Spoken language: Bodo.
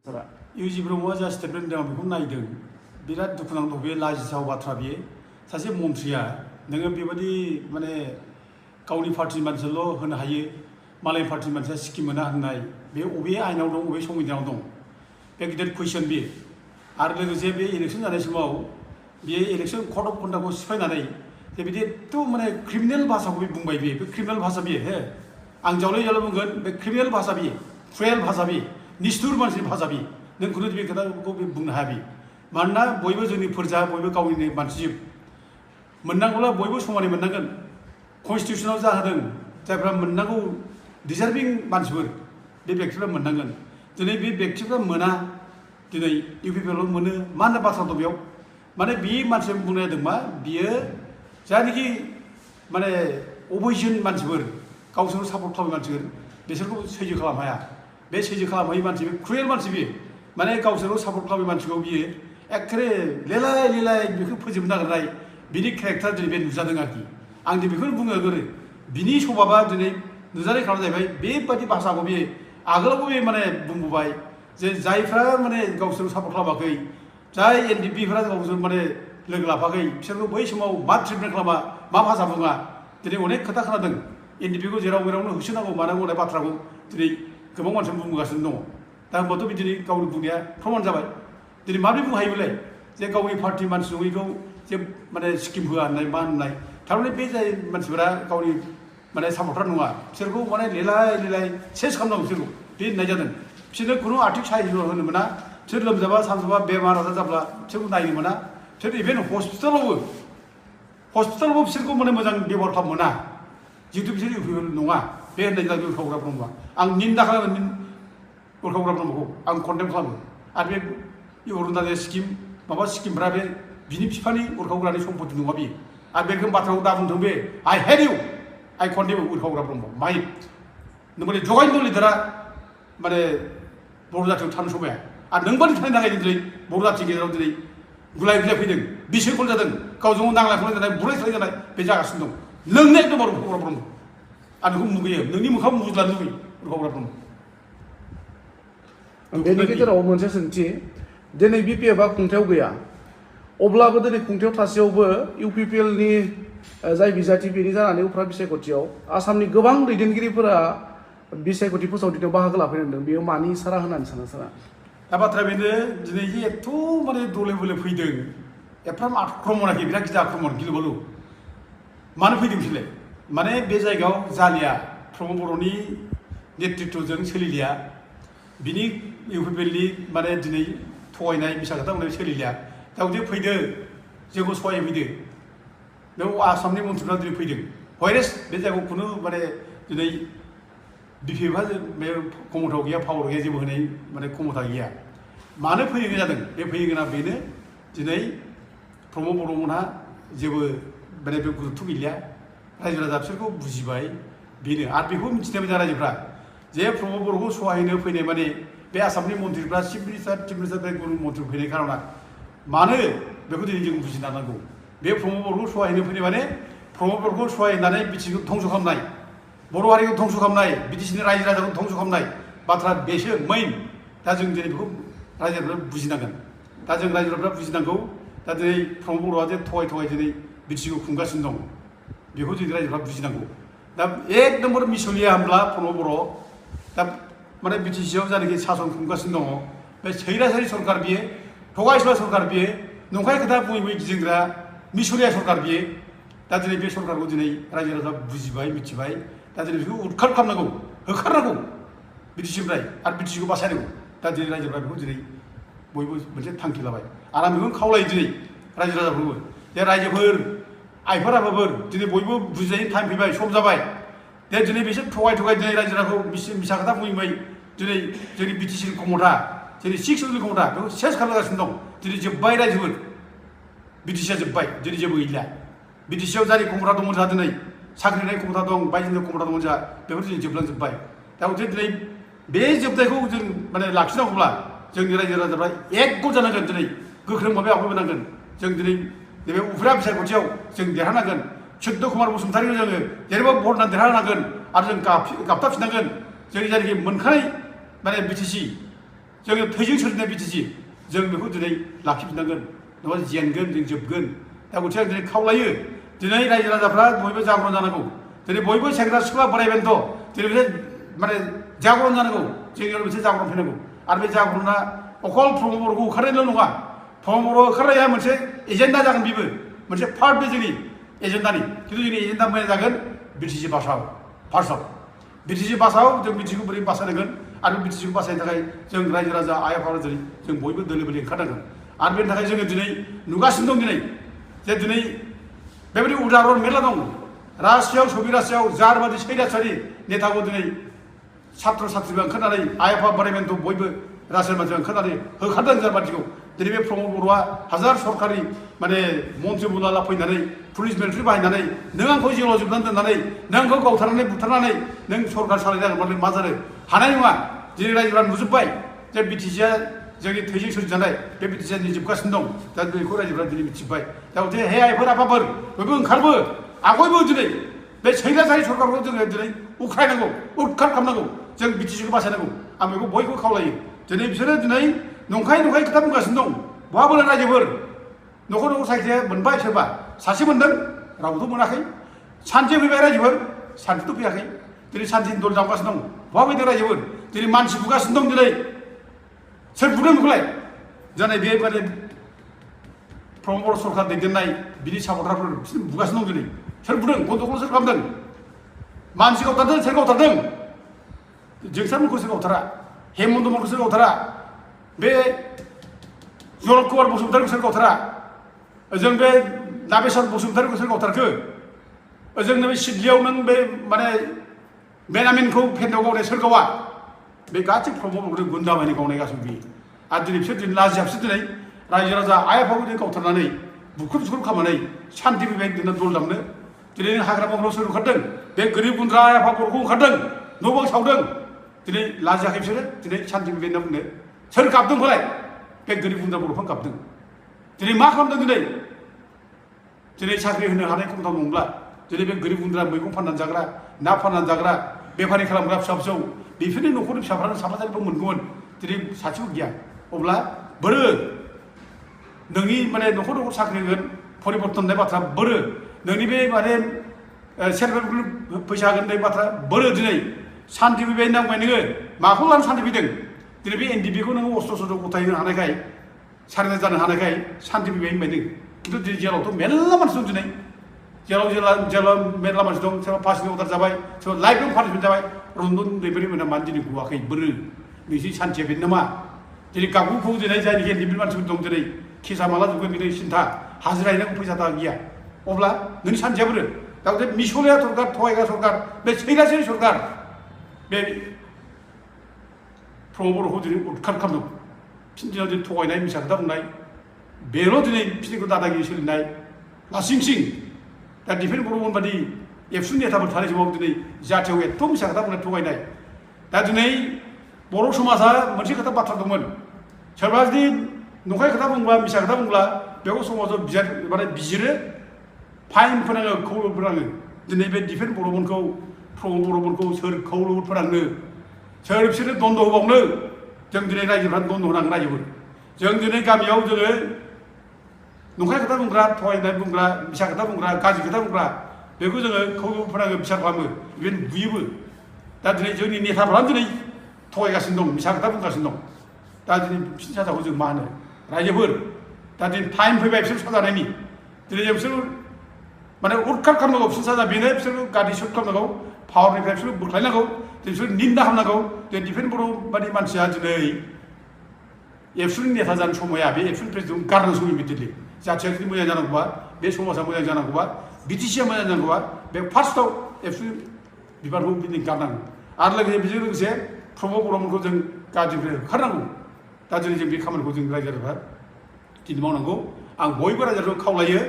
इउजि ब्रह्मआ जा स्टेटमेन्ट होदों बेखौ नायदों बिराद दुखुनांथाव बे लाजिथाव बाथ्रा बियो सासे मन्थ्रिया नोङो बेबायदि माने गावनि पार्टिनि मानसिल' होनो हायो मालायनि पार्टिनि मानसिया स्किम मोना होननाय बे अबे आयेनाव दं अबे संबिधानाव दं बे गिदिर कुइसन बियो आरो लोगोसे बे इलेक्सन जानाय समाव बियो इलेक्सन कड अफ कन्डाक्टखौ सिफायनानै जे बिदि एथ' माने क्रिमिनेल भाषाखौ बुंबाय बियो बे क्रिमिनेल भाषा बियो हे आं जावले जावले बुंगोन बे क्रिमिनेल भाषा बियो क्रुएल भाषा बियो निष्ठुर मानसिनि भाषा बियो नों खुनु बे खोथाखौ बुंनो हाया बियो मानोना बयबो जोंनि फोरजा बयबो गावनिनो मानसिजोब मोननांगौब्ला बयबो समानै मोननांगोन कन्स्टिटिउसनाव जाहोदों जायफ्रा मोननांगौ डिजार्भिं मानसिफोर बे व्यक्तिफ्रा मोननांगोन दिनै बे व्यक्तिफ्रा मोना दिनै इउपिपिएल मोनो मा होनना बाथ्रा दं बेयाव माने बे मानसिया बुंनो नागिरदों मा बियो जायनाखि माने अपोजिसन मानसिफोर गावसोरखौ सापर्ट खालामनाय मानसिफोर बिसोरखौ सैज्य खालामनो हाया बे सैज्य खालामहायै मानसि बे क्रुएल मानसि बियो माने गावसोरखौ सापर्ट खालामनाय मानसिखौ बियो एखेबारे लेलाय लेलाय बेखौ फोजोबनो नागिरनाय बिनि केरेक्टार दिनै बे नुजादों आरोखि आं दिनै बेखौनो बुङो गोरो बिनि सभाबा दिनै नुजानाय खारन जाहैबाय बेबायदि भाषाखौ बियो आगोलावबो बे माने बुंबोबाय जे जायफ्रा माने गावसोरखौ सापर्ट खालामाखै जाय एनडिपिफ्रा गावसोर माने लोगो लाफाखै बिसोरखौ बै समाव मा ट्रिटमेन्ट खालामा मा भाषा बुङा दिनै अनेक खोथा खोनादों एनडिपिखौ जेराव मेरावनो होसोनांगौ मानांगौ होननाय बाथ्राखौ दिनै गोबां मानसिया बुंबोगासिनो दङ दा होनबाथ' बिदिनो गावनि बुंनाया प्रमान जाबाय दिनै माबोरै बुंनो हायो बेलाय जे गावनि पार्टी मानसि नङैखौ जे माने स्किम होआ होननाय मा होननाय थारमाने बे जाय मानसिफोरा गावनि माने सापर्टार नङा बिसोरखौ माने लेलाय लेलाय सेस खालामनांगौ बिसोरखौ बे होननाय जादों बिसोरनो खुनु आर्थिक साहाय्य होनो मोना बिसोर लोमजाबा सानजोबा बेमार आजार जाब्ला बिसोरखौ नायनो मोना बिसोर इभेन हस्पिटालावबो बिसोरखौ माने मोजां बेबहार खालामनो मोना जिहेतु बिसोर इउपिपिएल नङा बे होननाय जादों उरखावग्रा ब्रह्मआ आं निन्दा खालामो उरखावग्रा ब्रह्मखौ आं कन्डेम खालामो आरो बे अरुणाचल स्किम माबा स्किमफ्रा बे बिनि बिफानि उरखावग्रानि सम्पति नङा बियो आरो बे बाथ्राखौ दा बुंदों बे आइ हेट इउ आइ कन्डेम उरखावग्रा ब्रह्म माइ नोंबादि जगायनो लिडारा माने बर' जातियाव थानो समाया आरो नोंबादि थानायनि थाखाय दिनै बर' जातिनि गेजेराव दिनै गुलाय गुलाय फैदों बिसोरखौ जादों गावजों गाव नांलाय खमलाय जानाय बुलाय सोलाय जानाय बे जागासिनो दं नोंनो एकदम उरखावग्रा ब्रह्म आं नोंखौ मुगैयो नोंनि मोखां मुजुला लुबैयो उरखावग्रा ब्रह्म बेनि गेजेराव मोनसे सोंथि दिनै बिपिएफआ खुंथायाव गैया अब्लाबो दिनै खुंथायाव थासेयावबो इउपिपिएलनि जाय बिजाथि बेनि जानानै उफ्रा बिसायख'थियाव आसामनि गोबां दैदेनगिरिफोरा बिसायख'थि फोसावथियाव बाहागो लाफैनांदों बेयो मानि सारा होननानै सारा दा बाथ्राया बेनो दिनै जे एथ' माने दले बले फैदों एफाराब आक्रमणाखि बिराद गिदिर आक्रमण गिलु बालु मानो फैदों बिसोरलाय माने बे जायगायाव जालिया प्रमद बर'नि नेतृत्वजों सोलिलिया बिनि इउपिपिएलनि माने दिनै थगायनाय बिसा खोथा बुंनाय सोलिलिया दा बिदि फैदो जोंखौ सहाय फैदो बेयाव आसामनि मन्थ्रिफ्रा दिनै फैदों हयरेस बे जायगायाव खुनु माने दिनै बिपिएफआ बे क्षमतायाव गैया पावार गैया जेबो होनाय माने क्षमता गैया मानो फैनो जादों बे फैनो गोनां बेनो दिनै प्रमद बर'मोनहा जेबो माने बे गुरुत्व गैलिया रायजो राजा बिसोरखौ बुजिबाय बेनो आरो बेखौ मिथिनाय बायदि रायजोफ्रा जे प्रमद बर'खौ सहाय होनो फैनाय माने बे आसामनि मन्थ्रिफ्रा चिफ मिनिस्टार बे गुबुन मन्थ्रि फैनाय खार'ना मानो बेखौ दिनै जों बुजिना नांगौ बे प्रमद बर'खौ सहाय होनो फैनाय माने प्रमद बर'खौ सहाय होनानै बिटिसिखौ धंस खालामनाय बर' हारिखौ धंस खालामनाय बिटिसिनि रायजो राजाखौ धंस खालामनाय बाथ्रा बेसो मेइन दा जों दिनै बेखौ रायजोफ्रा बुजिनांगोन दा जों रायजोफ्रा बुजिनांगौ दा दिनै प्रमद बर'आ जे थगाय दिनै बिटिसिखौ खुंगासिनो दं बेखौ जों रायजोफ्रा बुजिनांगौ दा एक नम्बर मिसलिया होनब्ला प्रमद बर' दा माने बिटिसिआव जायनाखि सासन खुंगासिनो दङ बे सैरासारि सरकार बियो थगायसुला सरकार बियो नंखाय खोथा बुङै बुङै गिदिंग्रा मिसलिया सरकार बियो दा दिनै बे सरकारखौ दिनै रायजो राजा बुजिबाय मिथिबाय दा दिनै बेखौ उदखार खालामनांगौ होखारनांगौ बिटिसिनिफ्राय आरो बिटिसिखौ बासायनांगौ दा दिनै रायजोफ्रा बेखौ दिनै बयबो मोनसे थांखि लाबाय आरो आं बेखौनो खावलायो दिनै रायजो राजाफोरबो जे रायजोफोर आइफोर आफाफोर दिनै बयबो बुजिनायनि टाइम फैबाय सम जाबाय दे दिनै बिसोर थगाय दिनै रायजो राजाखौ मिसा खोथा बुंबाय दिनै जोंनि बिटिसिनि क्षमता जोंनि 6 इउनिटनि क्षमता बेखौ सेस खालामगासिनो दं दिनै जोब्बाय रायजोफोर बिटिसिआ जोब्बाय दिनै जेबो गैला बिटिसिआव जाय क्षमता दंमोन जोंहा दिनै साख्रि होनाय क्षमता दं बायजोनि क्षमता दंमोन जोंहा बेफोर दिनै जोबलांजोब्बाय दा दिनै बे जोबनायखौ जों माने लाखिनांगौब्ला जोंनि रायजो राजाफ्रा एकगट जानांगोन दिनै गोख्रों भाबै आवगायबोनांगोन जों दिनै नैबे उफ्रा बिसायख'थियाव जों देरहानांगोन चुद्ध कुमार बसुमतारीखौ जोङो जेरैबो भट होनानै देरहानांगोन आरो जों गाबथाफिननांगोन जोंनि जायनाखि मोनखानाय माने बिटिसि जोङो थैजों सोरजिनाय बिटिसि जों बेखौ दिनै लाखिफिननांगोन नङाबा जेनगोन जों जोबगोन दा गथिखे आं दिनै खावलायो दिनै रायजो राजाफ्रा बयबो जागरण जानांगौ दिनै बयबो सेंग्रा सिख्ला बोराय बेन्थ' दिनै बे माने जागरण जानांगौ जोंनियाव मोनसे जागरण फैनांगौ आरो बे जागरना अकल प्रमद बर'खौ होखारनायल' नङा प्रमद बर' होखारनाया मोनसे एजेन्डा जागोन बेबो मोनसे पार्ट बे जोंनि एजेन्डानि खिन्थु जोंनि एजेन्डा मोजां जागोन बिटिसि बासाव फार्स्टआव बिटिसि बासाव जों बिटिसिखौ बोरै बासायनांगोन आरो बिटिसिखौ बासायनो थाखाय जों रायजो राजा आइ आफा दिनै जों बयबो दोलो बोलो ओंखारनांगोन आरो बेनि थाखाय जोङो दिनै नुगासिनो दं दिनै जे दिनै बेबायदि उदाहरन मेरला दं रासियाव सबि रासियाव जारबादि सैरासारि नेताखौ दिनै सात्र साथ्रिफ्रा ओंखारनानै आइ आफा बोराइ बेन्थ' बयबो रासियानि मानसिफ्रा ओंखारनानै होखारदों जारबादिखौ दिनै बे प्रमद बर'आ हाजार सरकारि माने मन्त्रि मुलाला फैनानै पुलिस मिलिटारि बाहायनानै नों आंखौ जेलाव जोबनानै दोननानै नों आंखौ गावथारनानै बुथारनानै नों सरकार सालायनांगोन मा जानो हानाय नङा दिनै रायजोफ्रा नुजोब्बाय जे बिटिसिआ जोंनि थैजों सोरजिजानाय बे बिटिसिआ जोबगासिनो दं दा बेखौ रायजोफ्रा दिनै मिथिबाय दा गथिखे हे आइफोर आफाफोर बयबो ओंखारबो आगयबो दिनै बे सैरासारि सरकारखौ जोङो दिनै उख्रायनांगौ उदखार खालामनांगौ जों बिटिसिखौ बासायनांगौ आं बेखौ बयखौबो खावलायो दिनै बिसोरो दिनै नंखाय नंखाय खोथा बुंगासिनो दं बहा बोनो रायजोफोर न'खर न'खर साख्रिया मोनबाय सोरबा सासे मोनदों रावबोथ' मोनाखै सान्थि फैबाय रायजोफोर सान्थिथ' फैयाखै दिनै सान्थिनि दल दामगासिनो दं बहा फैदों रायजोफोर दिनै मानसि बुगासिनो दं दिनै सोर बुदों बेखौलाय जानाय बे माने प्रमद बर' सरकार दैदेननाय बिनि सापर्टारफोर बिसोर बुगासिनो दं दिनै सोर बुदों गन्दगल सोर खालामदों मानसि गावथारदों सोर गावथारदों जोंसारमोनखौ सोर गावथारा हेमन्त मोनखौ सोर गावथारा बे जरद कुमार बसुमतारीखौ सोर गावथारा जों बे नागेश्वर बसुमतारीखौ सोर गावथारखो जोंनो बे सिडलियाव नों बे माने बेनामिनखौ फेन्दाव गावनाय सोर गावा बे गासै प्रमद बर'नि गुन्दा बाहिनी गावनाय गासैबो बियो आरो दिनै बिसोर दिनै लाजियाबसो दिनै रायजो राजा आइ आफाखौ दिनै गावथारनानै बुख्रुब सुख्रुब खालामनानै सान्थि फैबाय दिनै दल दामनो दिनै हाग्रा बंग्रायाव सोर ओंखारदों बे गोरिब गुन्द्रा आइ आफा बर'खौ ओंखारदों न' बां सावदों दिनै लाजियाखै बिसोरो दिनै सान्थि फैबाय होनना बुंनो सोर गाबदों फालाय बे गोरिब गुन्द्रा बर'फ्रा गाबदों दिनै मा खालामदों दिनै साख्रि होनो हानाय खमथाव नंला दिनै बे गोरिब गुन्द्रा मैगं फाननानै जाग्रा ना फाननानै जाग्रा बेफारि खालामग्रा फिसा फिसौ बेफोरनि न'खरनि फिसाफ्रानो साफा सानैबो मोनगौमोन दिनै सासेबो गैया अब्ला बोरो नोंनि माने न'खर न'खर साख्रि होगोन परिबर्तन होननाय बाथ्रा बोरो नोंनि बे माने सेल्फ हेल्प ग्रुप फैसा होगोन होननाय बाथ्रा बोरो दिनै सान्थि फैबाय होनना बुंबाय नोङो माखौ लानो सान्थि फैदों दिनै बे एनडिपिखौ नोङो अस्त्र सस्त्र गथायनो हानायखाय सारेन्डार जानो हानायखाय सान्थि फैबाय होनबाय नों खिन्थु दिनै जेलावथ' मेरला मानसि दं दिनै जेलाव मेरला मानसि दं सोरबा फासिनि अर्डार जाबाय सोरबा लाइफ टाइम पानिशमेन्ट जाबाय रन्जन दैमारि मोना मानो दिनै गवाखै बोरो नोंसोरनि सान्थिया बेनो नामा दिनै गावखौ दिनै जायनिखि एनडिपि मानसिफोर दं दिनै केसा माला जोबगोन बिनि सिन्था हाजिरा हैनांगौ फैसा थाखा गैया अब्ला नोंनि सान्थिया बोरो दा मिसलिया सरकार थगायग्रा सरकार बे सैरासारि सरकार बे प्रमद बर'खौ दिनै उदखार खालामदों फिन दिनाव दिनै थगायनाय मिसा खोथा बुंनाय बेल' दिनै बिसोरनिखौ दादागिरि सोलिनाय लासिं सिं दा दिफेन बर'मोन बादि एबसु नेताफोर थानाय समाव दिनै जाथियाव एथ' मिसा खोथा बुंनाय थगायनाय दा दिनै बर' समाजा मोनसे खोथा बाथ्रा दंमोन सोरबा जुदि नंखाय खोथा बुंब्ला मिसा खोथा बुंब्ला बेखौ समाजाव माने बिजिरो फाइन फोनाङो खौलुद फोनाङो दिनै बे दिफेन बर'मोनखौ प्रमद बर'मोनखौ सोर खौलुद फोनांनो सोर बिसोरनो दन्द' होबावनो जों दिनै रायजोफ्रा दन्द' होनांगोन रायजोफोर जों दिनै गामियाव जोङो नंखाय खोथा बुंग्रा थगायनाय बुंग्रा मिसा खोथा बुंग्रा गाज्रि खोथा बुंग्रा बेखौ जोङो खौलुद फोनाङो बिसार खालामो इभेन बुयोबो दा दिनै जोंनि नेताफ्रानो दिनै थगायगासिनो दं मिसा खोथा बुंगासिनो दं दा दिनै बिसोरनि साजाखौ जों मा होनो रायजोफोर दा दिनै टाइम फैबाय बिसोर साजानायनि दिनै जों बिसोर माने उदखार खालामनांगौ बिसोर साजा बेनो बिसोर गादि सुट खालामनांगौ पावारनिफ्राय बिसोर बोख्लायनांगौ बिसोर निन्दा खालामनांगौ दिनै दिफेन बर' बादि मानसिया दिनै एबसुनि नेता जानो समाया बे एबसुनि प्रेसिडेन्ट गारनांगौ इमिडियेटलि जाथिया जुदि मोजां जानांगौबा बे समाजा मोजां जानांगौबा बिटिसिआ मोजां जानांगौबा बे फार्स्टआव एबसुनि बिबारखौ बिदिनो गारनांगौ आरो लोगोसे बेजों लोगोसे प्रमद बर'मोनखौ जों गाज्रिनिफ्राय होखारनांगौ दा दिनै जों बे खामानिखौ जों रायजो राजाफ्रा दिनै मावनांगौ आं बयबो रायजोफोरखौ खावलायो